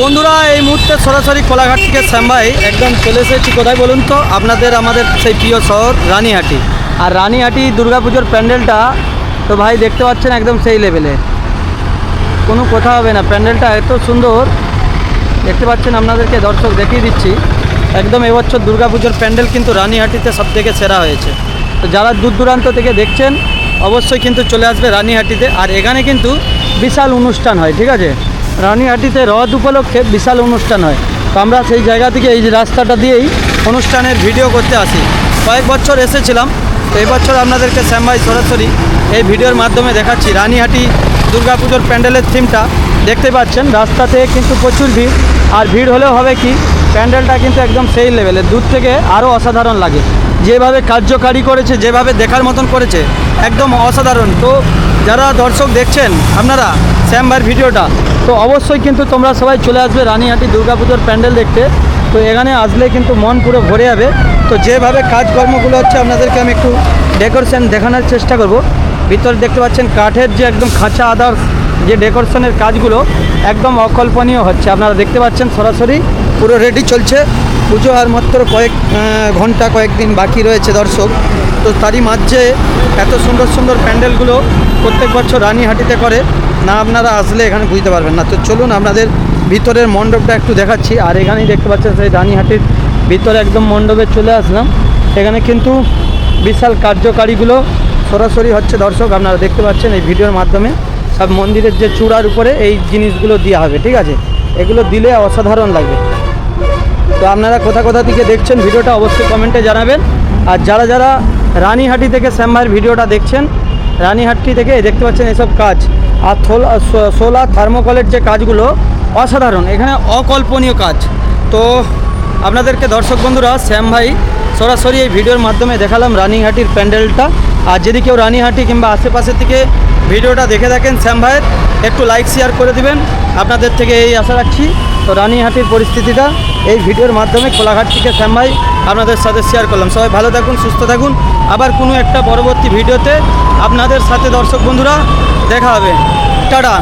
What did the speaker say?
বন্ধুরা এই মুহূর্তে সরাসরি কোলাঘাট থেকে শ্যাম ভাই একদম চলে এসেছি কোথায় বলুন তো, আপনাদের আমাদের সেই প্রিয় শহর রানীহাটি। আর রানীহাটি দুর্গাপুজোর প্যান্ডেলটা তো ভাই দেখতে পাচ্ছেন একদম সেই লেভেলে, কোনো কথা হবে না। প্যান্ডেলটা এত সুন্দর দেখতে পাচ্ছেন, আপনাদেরকে দর্শক দেখিয়ে দিচ্ছি। একদম এবছর দুর্গাপুজোর প্যান্ডেল কিন্তু রানীহাটিতে সবথেকে সেরা হয়েছে। তো যারা দূর দূরান্ত থেকে দেখছেন অবশ্যই কিন্তু চলে আসবে রানীহাটিতে। আর এখানে কিন্তু বিশাল অনুষ্ঠান হয়, ঠিক আছে। রানীহাটিতে রথ উপলক্ষে বিশাল অনুষ্ঠান হয়। তো আমরা সেই জায়গা থেকে এই যে রাস্তাটা দিয়েই অনুষ্ঠানের ভিডিও করতে আসি। কয়েক বছর এসেছিলাম, তো এবছর আপনাদেরকে শ্যাম ভাই সরাসরি এই ভিডিওর মাধ্যমে দেখাচ্ছি রানীহাটি দুর্গাপুজোর প্যান্ডেলের থিমটা। দেখতে পাচ্ছেন রাস্তাতে কিন্তু প্রচুর ভিড়, আর ভিড় হলেও হবে কি, প্যান্ডেলটা কিন্তু একদম সেই লেভেলে, দূর থেকে আরও অসাধারণ লাগে। যেভাবে কার্যকারী করেছে, যেভাবে দেখার মতন করেছে, একদম অসাধারণ। তো যারা দর্শক দেখছেন আপনারা শ্যাম ভাইয়ের ভিডিওটা, তো অবশ্যই কিন্তু তোমরা সবাই চলে আসবে রানীহাটি দুর্গাপুজোর প্যান্ডেল দেখতে। তো এখানে আসলে কিন্তু মন পুরো ভরে যাবে। তো যেভাবে কাজকর্মগুলো হচ্ছে আপনাদেরকে আমি একটু ডেকোরেশন দেখানোর চেষ্টা করব। ভিতরে দেখতে পাচ্ছেন কাঠের যে একদম খাঁচা আদার্স যে ডেকোরেশনের কাজগুলো একদম অকল্পনীয় হচ্ছে। আপনারা দেখতে পাচ্ছেন সরাসরি পুরো রেডি চলছে। পুজো আর মাত্র কয়েক ঘন্টা, কয়েকদিন বাকি রয়েছে দর্শক। তো তারই মাঝে এত সুন্দর সুন্দর প্যান্ডেলগুলো প্রত্যেক বছর রানীহাটিতে করে না, আপনারা আসলে এখানে বুঝতে পারবেন না। তো চলুন আপনাদের ভিতরের মণ্ডপটা একটু দেখাচ্ছি। আর এখানেই দেখতে পাচ্ছেন সেই রানীহাটির ভিতরে একদম মণ্ডপে চলে আসলাম। এখানে কিন্তু বিশাল কার্যকারীগুলো সরাসরি হচ্ছে দর্শক, আপনারা দেখতে পাচ্ছেন এই ভিডিওর মাধ্যমে। সব মন্দিরের যে চূড়ার উপরে এই জিনিসগুলো দেওয়া হবে, ঠিক আছে। এগুলো দিলে অসাধারণ লাগবে। তো আপনারা কোথা কোথা থেকে দেখছেন ভিডিওটা অবশ্যই কমেন্টে জানাবেন। আর যারা যারা রানীহাটি থেকে শ্যাম ভাইয়ের ভিডিওটা দেখছেন, রানীহাটি থেকে দেখতে পাচ্ছেন এসব কাজ। আর সোলার থার্মোকলের যে কাজগুলো অসাধারণ, এখানে অকল্পনীয় কাজ। তো আপনাদেরকে দর্শক বন্ধুরা শ্যাম ভাই সরাসরি এই ভিডিওর মাধ্যমে দেখালাম রানীহাটির প্যান্ডেলটা। আর যদি কেউ রানীহাটি কিংবা আশেপাশে থেকে ভিডিওটা দেখে থাকেন শ্যাম ভাইয়ের, একটু লাইক শেয়ার করে দিবেন, আপনাদের থেকে এই আশা রাখছি। তো রানীহাটির পরিস্থিতিটা এই ভিডিওর মাধ্যমে কোলাঘাট থেকে শ্যাম ভাই আপনাদের সাথে শেয়ার করলাম। সবাই ভালো থাকুন, সুস্থ থাকুন। আবার কোনো একটা পরবর্তী ভিডিওতে আপনাদের সাথে দর্শক বন্ধুরা দেখা হবে। টাটা।